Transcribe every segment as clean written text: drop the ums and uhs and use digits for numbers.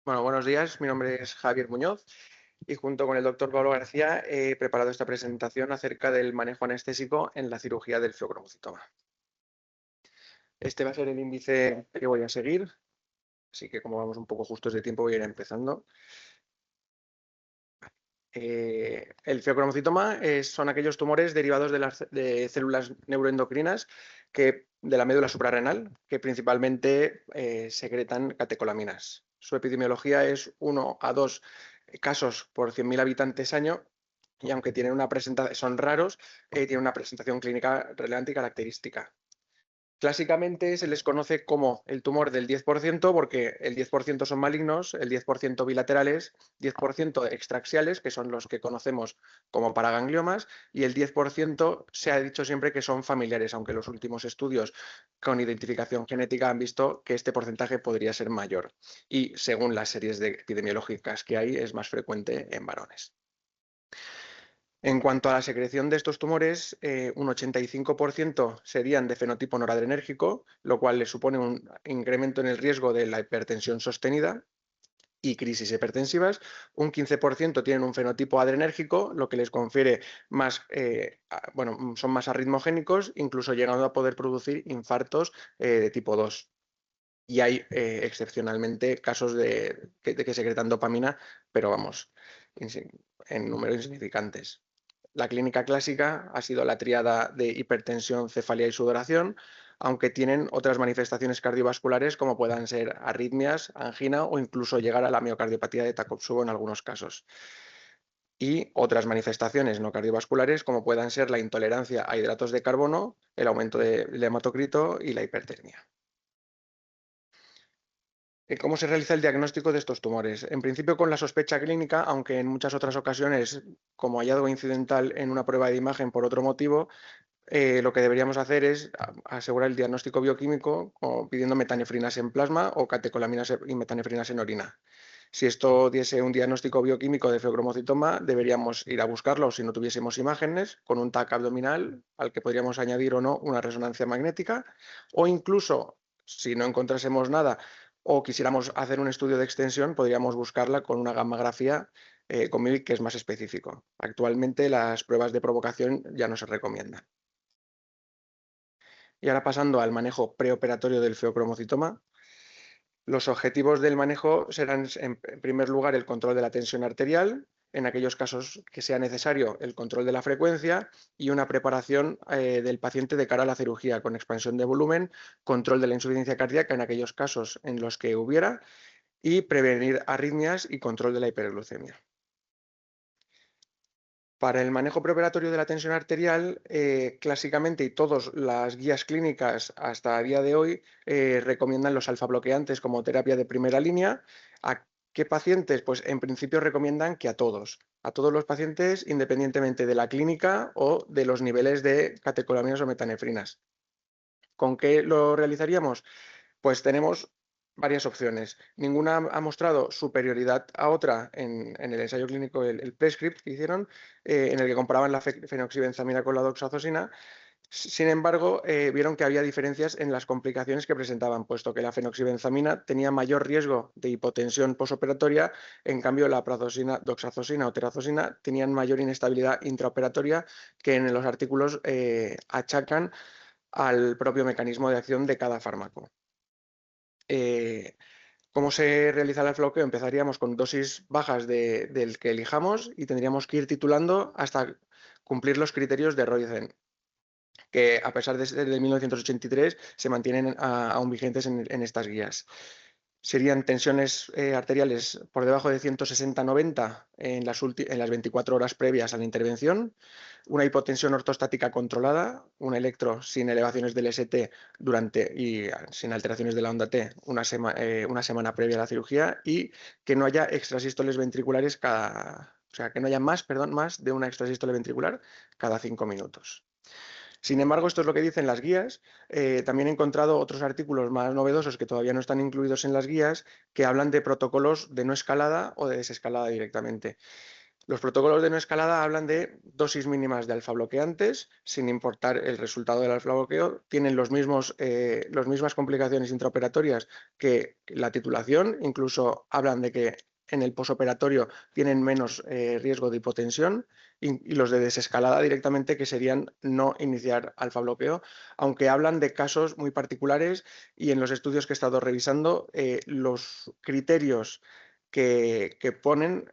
Bueno, buenos días. Mi nombre es Javier Muñoz y junto con el doctor Pablo García he preparado esta presentación acerca del manejo anestésico en la cirugía del feocromocitoma. Este va a ser el índice que voy a seguir, así que como vamos un poco justos de tiempo voy a ir empezando. El feocromocitoma son aquellos tumores derivados de células neuroendocrinas de la médula suprarrenal que principalmente secretan catecolaminas. Su epidemiología es 1 a 2 casos por 100.000 habitantes año y aunque son raros, tienen una presentación clínica relevante y característica. Clásicamente se les conoce como el tumor del 10% porque el 10% son malignos, el 10% bilaterales, 10% extraaxiales, que son los que conocemos como paragangliomas, y el 10% se ha dicho siempre que son familiares, aunque los últimos estudios con identificación genética han visto que este porcentaje podría ser mayor. Y según las series epidemiológicas que hay, es más frecuente en varones. En cuanto a la secreción de estos tumores, un 85% serían de fenotipo noradrenérgico, lo cual les supone un incremento en el riesgo de la hipertensión sostenida y crisis hipertensivas. Un 15% tienen un fenotipo adrenérgico, lo que les confiere son más arritmogénicos, incluso llegando a poder producir infartos de tipo 2. Y hay excepcionalmente casos de que secretan dopamina, pero vamos, en números insignificantes. La clínica clásica ha sido la tríada de hipertensión, cefalea y sudoración, aunque tienen otras manifestaciones cardiovasculares como puedan ser arritmias, angina o incluso llegar a la miocardiopatía de Takotsubo en algunos casos. Y otras manifestaciones no cardiovasculares como puedan ser la intolerancia a hidratos de carbono, el aumento del hematocrito y la hipertermia. ¿Cómo se realiza el diagnóstico de estos tumores? En principio con la sospecha clínica, aunque en muchas otras ocasiones, como hallazgo incidental en una prueba de imagen por otro motivo, lo que deberíamos hacer es asegurar el diagnóstico bioquímico pidiendo metanefrinas en plasma o catecolaminas y metanefrinas en orina. Si esto diese un diagnóstico bioquímico de feocromocitoma, deberíamos ir a buscarlo si no tuviésemos imágenes, con un TAC abdominal al que podríamos añadir o no una resonancia magnética, o incluso, si no encontrásemos nada o quisiéramos hacer un estudio de extensión, podríamos buscarla con una gammagrafía con MIBIC, que es más específico. Actualmente las pruebas de provocación ya no se recomiendan. Y ahora pasando al manejo preoperatorio del feocromocitoma, los objetivos del manejo serán, en primer lugar, el control de la tensión arterial, en aquellos casos que sea necesario el control de la frecuencia y una preparación del paciente de cara a la cirugía con expansión de volumen, control de la insuficiencia cardíaca en aquellos casos en los que hubiera y prevenir arritmias y control de la hiperglucemia. Para el manejo preoperatorio de la tensión arterial, clásicamente y todas las guías clínicas hasta a día de hoy recomiendan los alfa-bloqueantes como terapia de primera línea. ¿A qué pacientes? Pues en principio recomiendan que a todos los pacientes, independientemente de la clínica o de los niveles de catecolaminas o metanefrinas. ¿Con qué lo realizaríamos? Pues tenemos varias opciones. Ninguna ha mostrado superioridad a otra en el ensayo clínico, el prescript que hicieron, en el que comparaban la fenoxibenzamina con la doxazosina. Sin embargo, vieron que había diferencias en las complicaciones que presentaban, puesto que la fenoxibenzamina tenía mayor riesgo de hipotensión posoperatoria, en cambio la prazosina, doxazosina o terazosina tenían mayor inestabilidad intraoperatoria, que en los artículos achacan al propio mecanismo de acción de cada fármaco. ¿Cómo se realiza el bloqueo? Empezaríamos con dosis bajas del que elijamos y tendríamos que ir titulando hasta cumplir los criterios de Roizen, que a pesar de ser de 1983 se mantienen aún vigentes en estas guías. Serían tensiones arteriales por debajo de 160-90 en las 24 horas previas a la intervención, una hipotensión ortostática controlada, un electro sin elevaciones del ST y sin alteraciones de la onda T una semana previa a la cirugía y que no haya extrasístoles ventriculares que no haya más de una extrasístole ventricular cada 5 minutos. Sin embargo, esto es lo que dicen las guías. También he encontrado otros artículos más novedosos que todavía no están incluidos en las guías que hablan de protocolos de no escalada o de desescalada directamente. Los protocolos de no escalada hablan de dosis mínimas de alfa-bloqueantes, sin importar el resultado del alfa-bloqueo. Tienen las mismas complicaciones intraoperatorias que la titulación, incluso hablan de que en el posoperatorio tienen menos riesgo de hipotensión, y los de desescalada directamente, que serían no iniciar alfa-bloqueo, aunque hablan de casos muy particulares, y en los estudios que he estado revisando, los criterios que ponen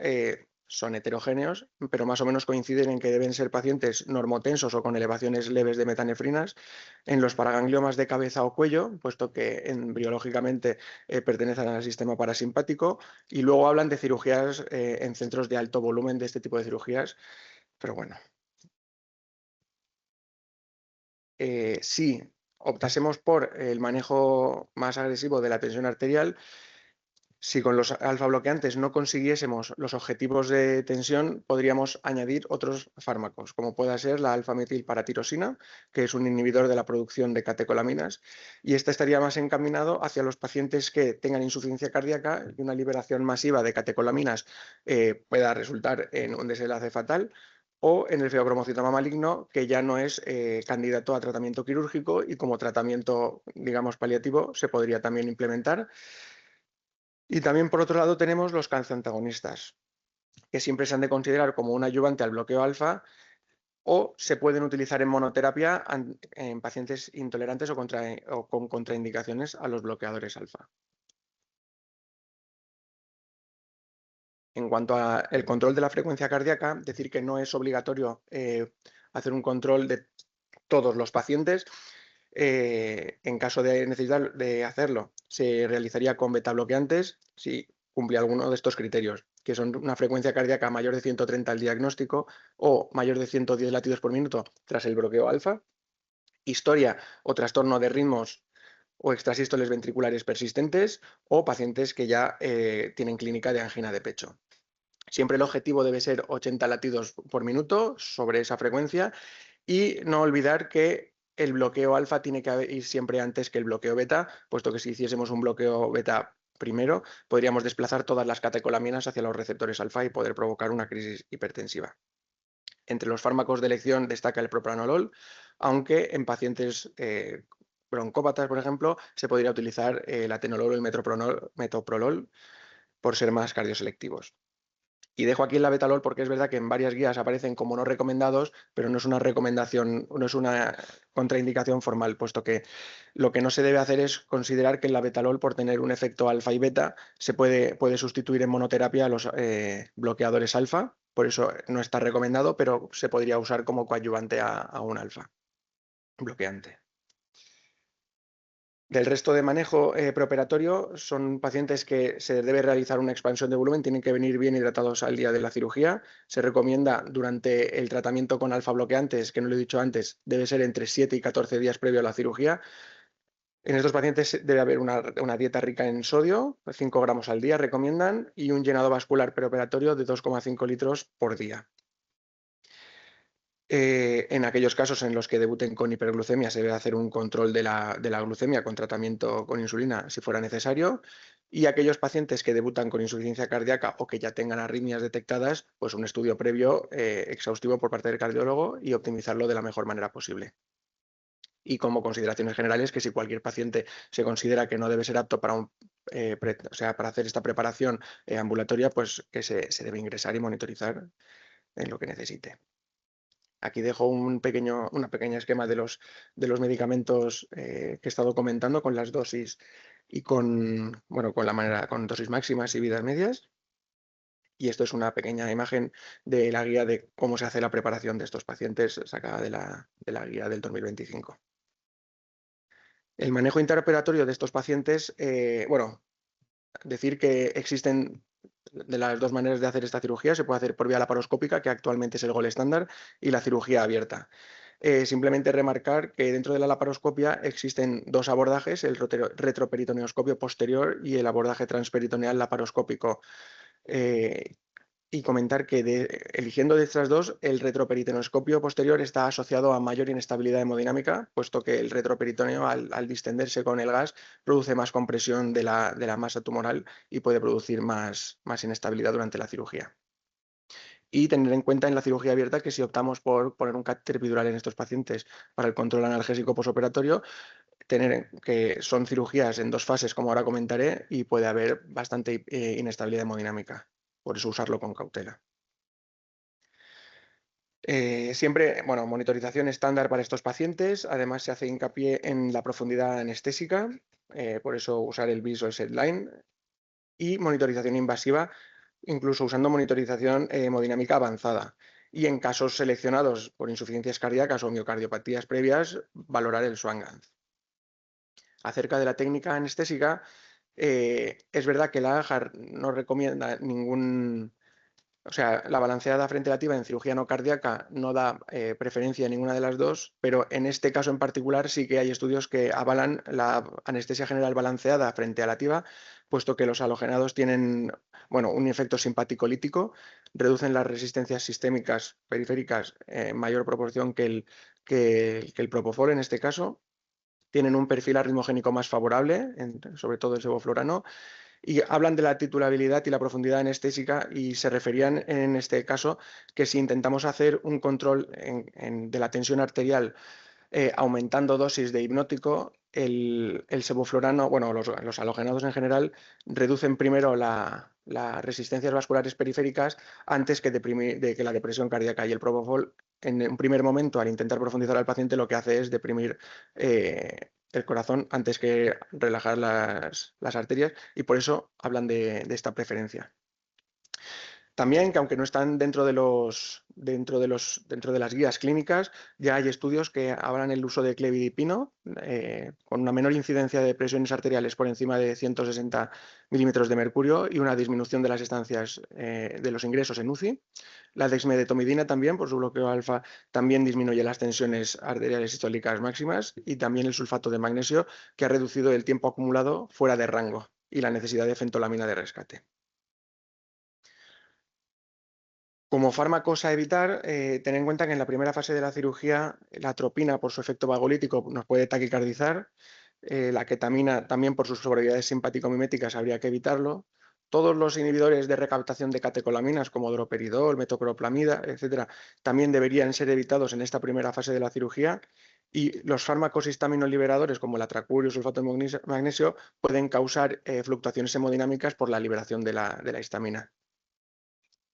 son heterogéneos, pero más o menos coinciden en que deben ser pacientes normotensos o con elevaciones leves de metanefrinas en los paragangliomas de cabeza o cuello, puesto que embriológicamente pertenecen al sistema parasimpático, y luego hablan de cirugías en centros de alto volumen, de este tipo de cirugías, pero bueno. Si optásemos por el manejo más agresivo de la tensión arterial, si con los alfa-bloqueantes no consiguiésemos los objetivos de tensión, podríamos añadir otros fármacos, como pueda ser la alfa-metilparatirosina, que es un inhibidor de la producción de catecolaminas, y este estaría más encaminado hacia los pacientes que tengan insuficiencia cardíaca, y una liberación masiva de catecolaminas pueda resultar en un desenlace fatal, o en el feocromocitoma maligno, que ya no es candidato a tratamiento quirúrgico, y como tratamiento, digamos, paliativo, se podría también implementar. Y también, por otro lado, tenemos los calcioantagonistas, que siempre se han de considerar como un ayudante al bloqueo alfa, o se pueden utilizar en monoterapia en pacientes intolerantes o con contraindicaciones a los bloqueadores alfa. En cuanto al control de la frecuencia cardíaca, decir que no es obligatorio hacer un control de todos los pacientes. En caso de necesidad de hacerlo, se realizaría con beta-bloqueantes si cumple alguno de estos criterios, que son una frecuencia cardíaca mayor de 130 al diagnóstico o mayor de 110 latidos por minuto tras el bloqueo alfa, historia o trastorno de ritmos o extrasístoles ventriculares persistentes, o pacientes que ya tienen clínica de angina de pecho. Siempre el objetivo debe ser 80 latidos por minuto sobre esa frecuencia, y no olvidar que el bloqueo alfa tiene que ir siempre antes que el bloqueo beta, puesto que si hiciésemos un bloqueo beta primero, podríamos desplazar todas las catecolaminas hacia los receptores alfa y poder provocar una crisis hipertensiva. Entre los fármacos de elección destaca el propranolol, aunque en pacientes broncópatas, por ejemplo, se podría utilizar el atenolol o el metoprolol por ser más cardioselectivos. Y dejo aquí el labetalol porque es verdad que en varias guías aparecen como no recomendados, pero no es una recomendación, no es una contraindicación formal, puesto que lo que no se debe hacer es considerar que el labetalol, por tener un efecto alfa y beta, se puede sustituir en monoterapia a los bloqueadores alfa. Por eso no está recomendado, pero se podría usar como coadyuvante a un alfa bloqueante. Del resto de manejo preoperatorio, son pacientes que se debe realizar una expansión de volumen, tienen que venir bien hidratados al día de la cirugía. Se recomienda durante el tratamiento con alfa bloqueantes, que no lo he dicho antes, debe ser entre 7 y 14 días previo a la cirugía. En estos pacientes debe haber una dieta rica en sodio, 5 gramos al día recomiendan, y un llenado vascular preoperatorio de 2,5 litros por día. En aquellos casos en los que debuten con hiperglucemia, se debe hacer un control de la glucemia con tratamiento con insulina si fuera necesario, y aquellos pacientes que debutan con insuficiencia cardíaca o que ya tengan arritmias detectadas, pues un estudio previo exhaustivo por parte del cardiólogo y optimizarlo de la mejor manera posible. Y como consideraciones generales, que si cualquier paciente se considera que no debe ser apto para para hacer esta preparación ambulatoria, pues que se debe ingresar y monitorizar en lo que necesite. Aquí dejo una pequeña esquema de los medicamentos que he estado comentando, con las dosis y con dosis máximas y vidas medias. Y esto es una pequeña imagen de la guía de cómo se hace la preparación de estos pacientes, sacada de la guía del 2025. El manejo interoperatorio de estos pacientes, decir que existen de las dos maneras de hacer esta cirugía. Se puede hacer por vía laparoscópica, que actualmente es el gol estándar, y la cirugía abierta. Simplemente remarcar que dentro de la laparoscopia existen dos abordajes, el retroperitoneoscopio posterior y el abordaje transperitoneal laparoscópico. Y comentar que eligiendo de estas dos, el retroperitoneoscopio posterior está asociado a mayor inestabilidad hemodinámica, puesto que el retroperitoneo, al distenderse con el gas, produce más compresión de la masa tumoral y puede producir más inestabilidad durante la cirugía. Y tener en cuenta en la cirugía abierta que si optamos por poner un catéter epidural en estos pacientes para el control analgésico posoperatorio, tener que son cirugías en 2 fases, como ahora comentaré, y puede haber bastante inestabilidad hemodinámica. Por eso usarlo con cautela. Siempre, bueno, monitorización estándar para estos pacientes. Además, se hace hincapié en la profundidad anestésica, por eso usar el BIS o el SETLINE. Y monitorización invasiva, incluso usando monitorización hemodinámica avanzada. Y en casos seleccionados por insuficiencias cardíacas o miocardiopatías previas, valorar el Swan-Ganz. Acerca de la técnica anestésica, es verdad que la AHAR no recomienda ningún... O sea, la balanceada frente lativa en cirugía no cardíaca no da preferencia a ninguna de las dos, pero en este caso en particular sí que hay estudios que avalan la anestesia general balanceada frente a lativa, puesto que los halogenados tienen, bueno, un efecto simpático-lítico, reducen las resistencias sistémicas periféricas en mayor proporción que el propofol en este caso, tienen un perfil arritmogénico más favorable, sobre todo el sevoflurano, y hablan de la titulabilidad y la profundidad anestésica y se referían en este caso que si intentamos hacer un control de la tensión arterial aumentando dosis de hipnótico, el sevoflurano, bueno, los halogenados en general, reducen primero las resistencias vasculares periféricas antes que de que la depresión cardíaca, y el propofol en un primer momento, al intentar profundizar al paciente, lo que hace es deprimir el corazón antes que relajar las arterias, y por eso hablan de esta preferencia. También, que aunque no están dentro de las guías clínicas, ya hay estudios que hablan el uso de clevidipino con una menor incidencia de presiones arteriales por encima de 160 milímetros de mercurio y una disminución de las estancias de los ingresos en UCI. La dexmedetomidina también, por su bloqueo alfa, también disminuye las tensiones arteriales sistólicas máximas, y también el sulfato de magnesio, que ha reducido el tiempo acumulado fuera de rango y la necesidad de fentolamina de rescate. Como fármacos a evitar, tener en cuenta que en la primera fase de la cirugía la atropina, por su efecto vagolítico, nos puede taquicardizar. La ketamina también, por sus propiedades simpático-miméticas, habría que evitarlo. Todos los inhibidores de recaptación de catecolaminas como droperidol, metoclopramida, etcétera, también deberían ser evitados en esta primera fase de la cirugía. Y los fármacos histaminoliberadores como el atracurio, sulfato de magnesio, pueden causar fluctuaciones hemodinámicas por la liberación de la histamina.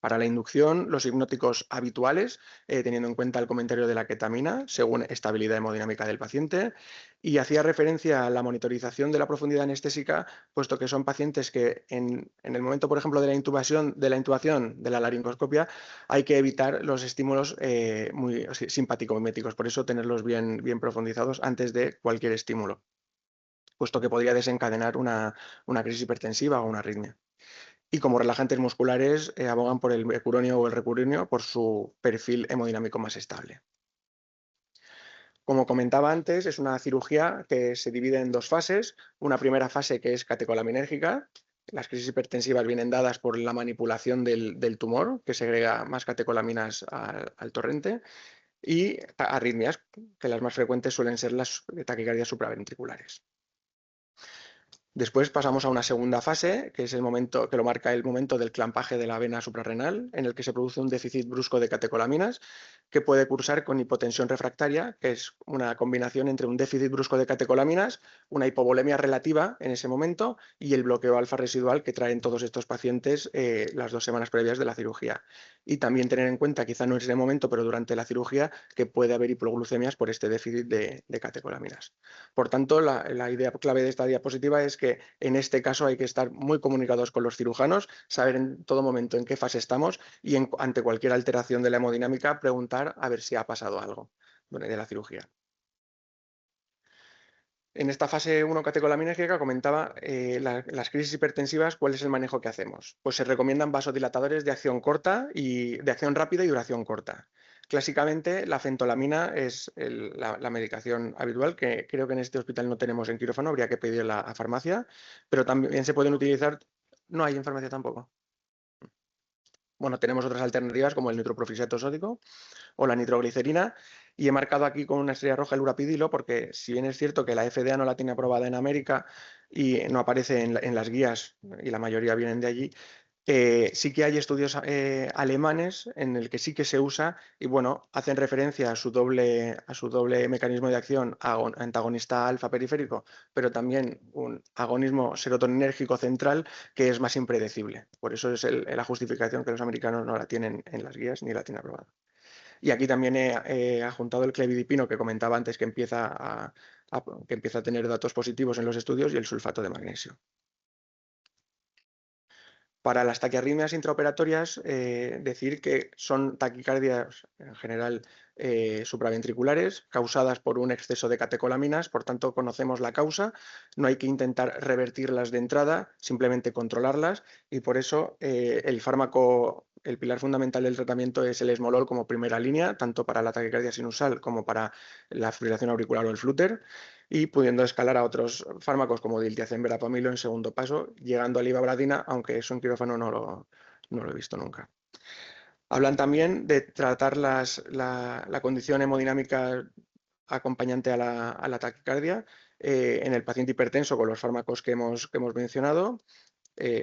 Para la inducción, los hipnóticos habituales, teniendo en cuenta el comentario de la ketamina, según estabilidad hemodinámica del paciente, y hacía referencia a la monitorización de la profundidad anestésica, puesto que son pacientes que en el momento, por ejemplo, de la intubación, de la laringoscopia, hay que evitar los estímulos muy simpático-miméticos, por eso tenerlos bien profundizados antes de cualquier estímulo, puesto que podría desencadenar una crisis hipertensiva o una arritmia. Y como relajantes musculares abogan por el mecuronio o el recuronio por su perfil hemodinámico más estable. Como comentaba antes, es una cirugía que se divide en 2 fases. Una primera fase que es catecolaminérgica. Las crisis hipertensivas vienen dadas por la manipulación del tumor, que segrega más catecolaminas al torrente, y arritmias, que las más frecuentes suelen ser las taquicardias supraventriculares. Después pasamos a una segunda fase, que es el momento que lo marca el momento del clampaje de la vena suprarrenal, en el que se produce un déficit brusco de catecolaminas, que puede cursar con hipotensión refractaria, que es una combinación entre un déficit brusco de catecolaminas, una hipovolemia relativa en ese momento y el bloqueo alfa residual que traen todos estos pacientes las 2 semanas previas de la cirugía. Y también tener en cuenta, quizá no en ese momento, pero durante la cirugía, que puede haber hipoglucemias por este déficit de catecolaminas. Por tanto, la idea clave de esta diapositiva es que en este caso hay que estar muy comunicados con los cirujanos, saber en todo momento en qué fase estamos y ante cualquier alteración de la hemodinámica preguntar a ver si ha pasado algo de la cirugía. En esta fase 1 catecolaminergica comentaba las crisis hipertensivas, ¿cuál es el manejo que hacemos? Pues se recomiendan vasodilatadores de acción corta y de acción rápida y duración corta. Clásicamente la fentolamina es la medicación habitual, que creo que en este hospital no tenemos en quirófano, habría que pedirla a farmacia, pero también se pueden utilizar, no hay en farmacia tampoco. Bueno, tenemos otras alternativas como el nitroprusiato sódico o la nitroglicerina, y he marcado aquí con una estrella roja el urapidilo porque, si bien es cierto que la FDA no la tiene aprobada en América y no aparece en las guías, y la mayoría vienen de allí, Sí que hay estudios alemanes en el que sí que se usa y bueno, hacen referencia a su doble mecanismo de acción antagonista alfa periférico, pero también un agonismo serotoninérgico central que es más impredecible. Por eso es la justificación que los americanos no la tienen en las guías ni la tienen aprobada. Y aquí también he adjuntado el clevidipino que comentaba antes que empieza a tener datos positivos en los estudios y el sulfato de magnesio. Para las taquiarritmias intraoperatorias, decir que son taquicardias en general supraventriculares causadas por un exceso de catecolaminas, por tanto conocemos la causa, no hay que intentar revertirlas de entrada, simplemente controlarlas y por eso el fármaco, el pilar fundamental del tratamiento es el esmolol como primera línea, tanto para la taquicardia sinusal como para la fibrilación auricular o el flúter y pudiendo escalar a otros fármacos como diltiazem, verapamilo en segundo paso, llegando a la ivabradina, aunque eso en quirófano no lo he visto nunca. Hablan también de tratar la condición hemodinámica acompañante a la taquicardia en el paciente hipertenso con los fármacos que hemos mencionado.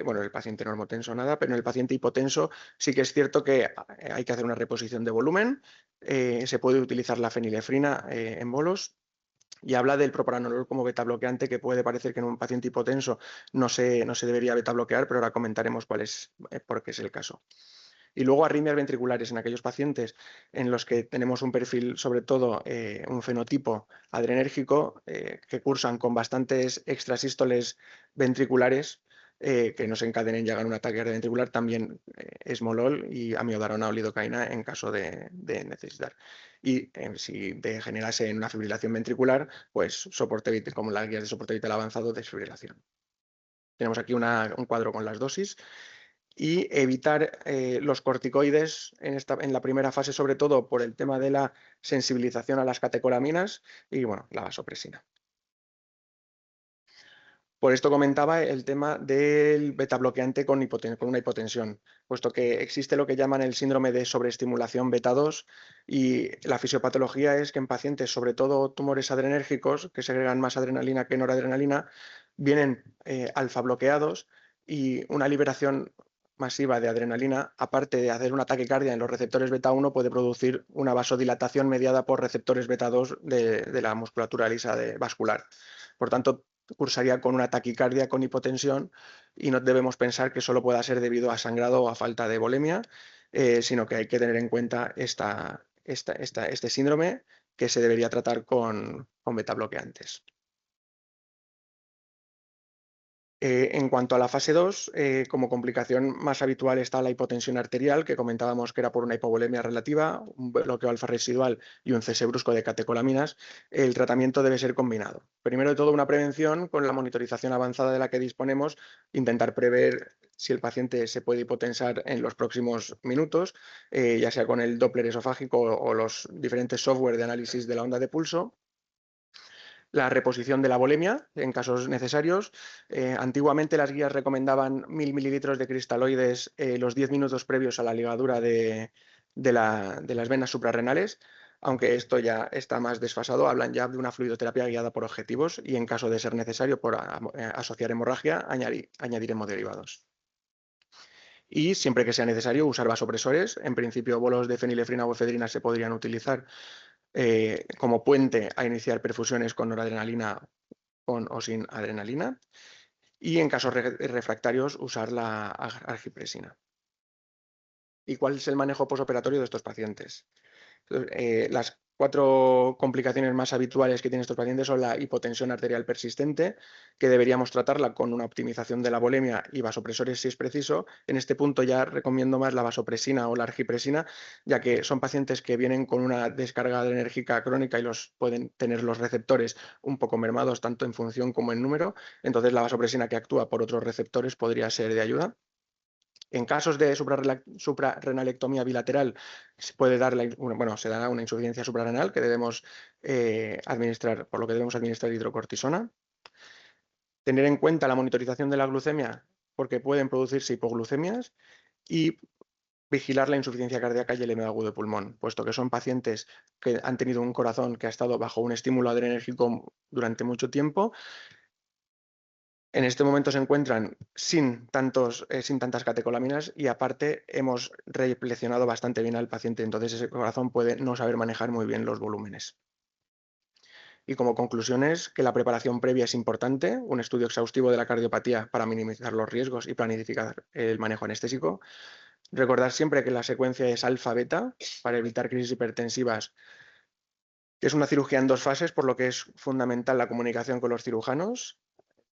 Bueno, el paciente normotenso nada, pero en el paciente hipotenso sí que es cierto que hay que hacer una reposición de volumen. Se puede utilizar la fenilefrina en bolos y habla del propranolol como beta bloqueante, que puede parecer que en un paciente hipotenso no se debería beta bloquear, pero ahora comentaremos por qué es el caso. Y luego arritmias ventriculares en aquellos pacientes en los que tenemos un perfil, sobre todo un fenotipo adrenérgico, que cursan con bastantes extrasístoles ventriculares que nos encadenen y hagan un ataque ventricular, también esmolol y amiodarona o lidocaína en caso de necesitar. Y si degenerase en una fibrilación ventricular, pues soporte vital, como las guías de soporte vital avanzado, desfibrilación. Tenemos aquí un cuadro con las dosis y evitar los corticoides en la primera fase, sobre todo por el tema de la sensibilización a las catecolaminas y bueno, la vasopresina. Por esto comentaba el tema del betabloqueante con una hipotensión, puesto que existe lo que llaman el síndrome de sobreestimulación beta 2 y la fisiopatología es que en pacientes, sobre todo tumores adrenérgicos, que segregan más adrenalina que noradrenalina, vienen alfa bloqueados y una liberación masiva de adrenalina, aparte de hacer una taquicardia en los receptores beta 1, puede producir una vasodilatación mediada por receptores beta 2 de la musculatura lisa vascular. Por tanto, cursaría con una taquicardia con hipotensión y no debemos pensar que solo pueda ser debido a sangrado o a falta de volemia, sino que hay que tener en cuenta este síndrome que se debería tratar con betabloqueantes. En cuanto a la fase 2, como complicación más habitual está la hipotensión arterial, que comentábamos que era por una hipovolemia relativa, un bloqueo alfa residual y un cese brusco de catecolaminas. El tratamiento debe ser combinado. Primero de todo, una prevención con la monitorización avanzada de la que disponemos, intentar prever si el paciente se puede hipotensar en los próximos minutos, ya sea con el Doppler esofágico o los diferentes software de análisis de la onda de pulso. La reposición de la volemia en casos necesarios. Antiguamente las guías recomendaban 1000 mililitros de cristaloides los 10 minutos previos a la ligadura de las venas suprarrenales, aunque esto ya está más desfasado, hablan ya de una fluidoterapia guiada por objetivos y en caso de ser necesario por asociar hemorragia, añadir hemoderivados. Y siempre que sea necesario usar vasopresores, en principio bolos de fenilefrina o efedrina se podrían utilizar como puente a iniciar perfusiones con noradrenalina con o sin adrenalina y en casos refractarios usar la argipresina. ¿Y cuál es el manejo posoperatorio de estos pacientes? Las 4 complicaciones más habituales que tienen estos pacientes son la hipotensión arterial persistente, que deberíamos tratarla con una optimización de la volemia y vasopresores si es preciso. En este punto ya recomiendo más la vasopresina o la argipresina, ya que son pacientes que vienen con una descarga adrenérgica crónica y pueden tener los receptores un poco mermados tanto en función como en número. Entonces la vasopresina que actúa por otros receptores podría ser de ayuda. En casos de suprarrenalectomía bilateral se dará una insuficiencia suprarrenal que debemos administrar, por lo que debemos administrar hidrocortisona. Tener en cuenta la monitorización de la glucemia porque pueden producirse hipoglucemias y vigilar la insuficiencia cardíaca y el edema agudo de pulmón, puesto que son pacientes que han tenido un corazón que ha estado bajo un estímulo adrenérgico durante mucho tiempo En este momento se encuentran sin tantas catecolaminas y aparte hemos reflexionado bastante bien al paciente, entonces ese corazón puede no saber manejar muy bien los volúmenes. Y como conclusiones, que la preparación previa es importante, un estudio exhaustivo de la cardiopatía para minimizar los riesgos y planificar el manejo anestésico. Recordar siempre que la secuencia es alfa-beta para evitar crisis hipertensivas. Es una cirugía en 2 fases, por lo que es fundamental la comunicación con los cirujanos.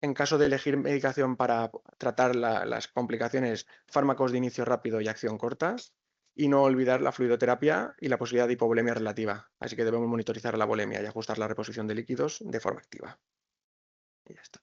En caso de elegir medicación para tratar las complicaciones, fármacos de inicio rápido y acción corta. Y no olvidar la fluidoterapia y la posibilidad de hipovolemia relativa. Así que debemos monitorizar la volemia y ajustar la reposición de líquidos de forma activa. Y ya está.